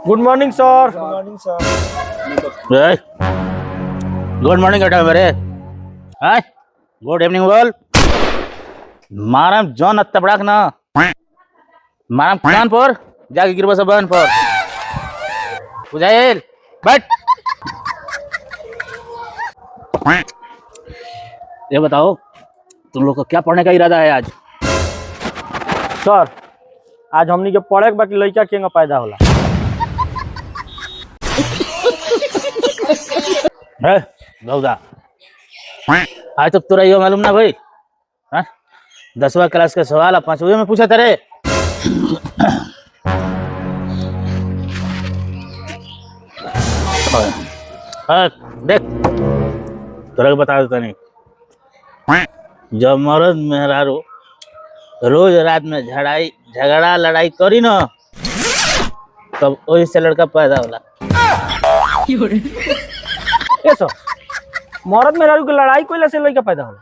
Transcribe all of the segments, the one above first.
Good morning sir. Good morning sir. Good morning बेटा मेरे। Hi good evening बोल। मारम John तबड़ाक ना मारम कान पर जाके गिरबा से बहन पर बुझाइल बैठ। ये बताओ तुम लोग को क्या पढ़ने का इरादा है आज? सर आज हमनी के पढ़े के बाकी लड़का केंगा पैदा होला। गौदा आज तक तोरा यो मालूम ना भाई? 10वां क्लास का सवाल 5वीं में पूछा तेरे। देख तोरा बता देता नहीं। जब मर्द मेहरारू रोज रात में झगड़ा लड़ाई करी ना तब वही से लड़का पैदा होला। ए सर मर्द मेहरारू के लड़ाई कोइला से लड़का पैदा होला।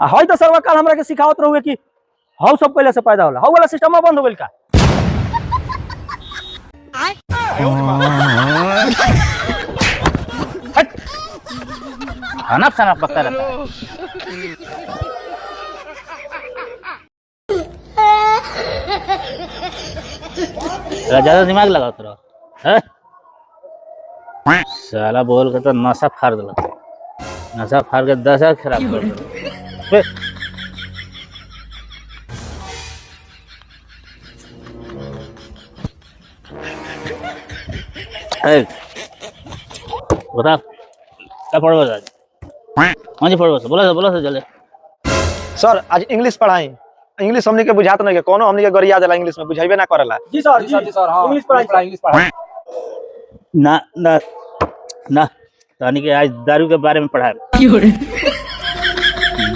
हई तो सरवा काल हमरा के सिखावत रहुए कि हौ सब पहले से पैदा होला। हौ वाला सिस्टम बंद हो गेल का? खाना खाना पकता रहता है। ज्यादा दिमाग लगाओ तेरा साला बोल के तो नशा फाड़ दिला। नशा फाड़ के दशा खराब कर दिला। बता क्या पढ़ो आज? हाँ जी पढ़ो बोला से जल्दी। सर आज इंग्लिश पढ़ाई। इंग्लिश हमनी के बुझात नहीं के कोनो हमनी के गरिया देला इंग्लिश में बुझाइबे ना करेला। जी सर हां इंग्लिश पढ़ाई। ना ना ना तानी के आज दारू के बारे में पढ़ा।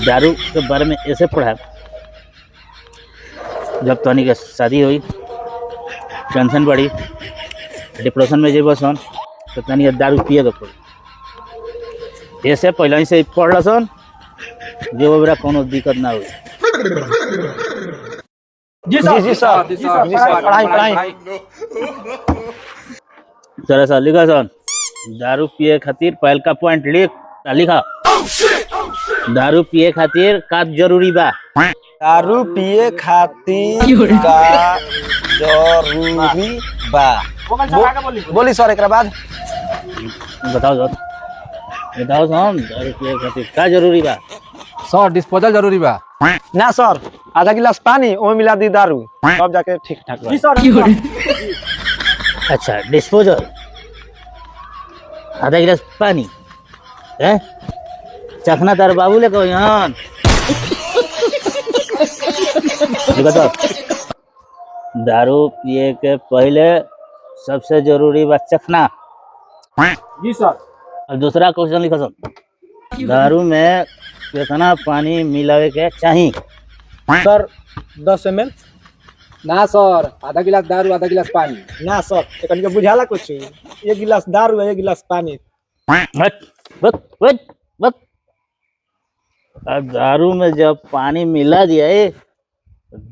दारू के बारे में ऐसे पढ़ा जब तानी के शादी हुई टेंशन बढ़ी डिप्रेशन में जेबो सन तो तानी दारू पिए के पड़ी। ऐसे पहले ही से पढ़ सन जो बेरा कोनो दिक्कत ना हुई। जी सर पढ़ाई। चलो सर लिखा सन दारू पिए खातिर पहल का पॉइंट लिखा। दारू पिए खातिर का जरूरी बा? दारू पिए खातिर का जरूरी बा। बोली सर एकरा बाद बताओ सन दारू पिए खातिर का जरूरी बा? सर डिस्पोजल जरूरी बा। ना सर आधा गिलास पानी ओमे मिला दी दारू तब जाके ठीक ठाक जी सर। अच्छा डिस्पोजल आधा गिलास पानी है चखना तार बाबू ले कहो यहाँ तो दारू पिए के पहले सबसे जरूरी बा चखना। जी सर। और दूसरा क्वेश्चन लिखो सन दारू में कितना पानी मिलावे के चाहिए? Sir 10 ml। ना सर आधा गिलास दारू आधा गिलास पानी। ना सर एकन के बुझाला कुछ एक गिलास दारू एक गिलास पानी। बक दारू में जब पानी मिला दिया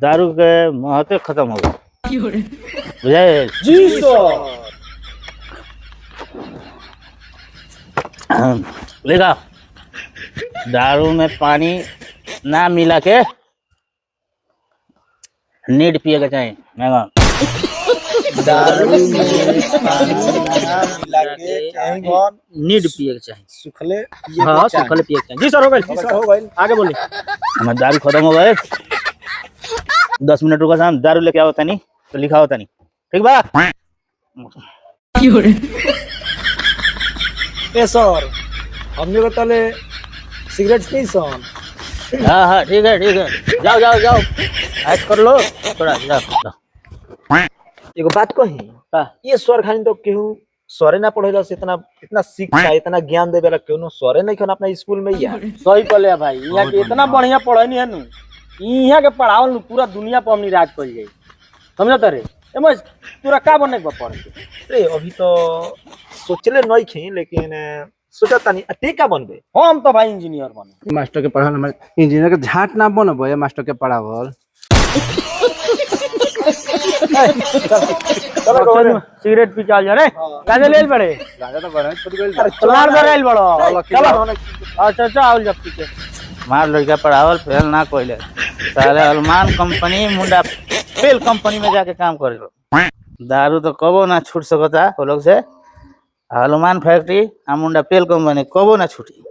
दारू के महत्व खत्म हो गया। बुझाए? जी सर। लिखा दारू में पानी ना मिला के नीड पिए के चाहिए। दारू में पानी ना मिला के नीड पिए के चाहिए। सुखले हां सुखले पिए के चाहिए। जी सर हो गइल। आगे बोली। हमारा दारू खत्म हो गए 10 मिनट रुका शाम दारू लेके आओ तनी तो लिखा होता नहीं ठीक बा? ए सर हमने बताले सिगरेट पी सन। हाँ ठीक है जाओ ऐश कर लो थोड़ा जाओ। एगो बात कही ये सर खानी तो केहू सरे ना पढ़ेला से इतना शिक्षा इतना ज्ञान देवेला केहू सरे नहीं खन अपना स्कूल में ही। सही कहले भाई यहाँ के इतना बढ़िया पढ़ाई है नु यहाँ के पढ़ावल नु पूरा दुनिया पर हमनी राज कर जाई। समझत रे एमे तोरा का बने के पढ़ के? अरे अभी तो सोचले नहीं खे लेकिन सोचता नहीं टीका बनबे। हम तो भाई इंजीनियर बने। मास्टर के पढ़ावल हमारे इंजीनियर के झाट ना बनबो मास्टर के पढ़ावल। चलो सिगरेट पी चाल जा रे गाजा ले पड़े गाजा तो बड़ा छोड़ गइल चलार बरेल बड़ो चलो अच्छा अच्छा आओ जब पीछे मार लड़का पढ़ावल फेल ना कोइले साले अलमान कंपनी मुंडा फेल कंपनी में जाके काम करे दारू तो कबो ना छूट सकता वो लोग से हनुमान फैक्ट्री आ मुंडा पेल कंपनी कबो ना छूटी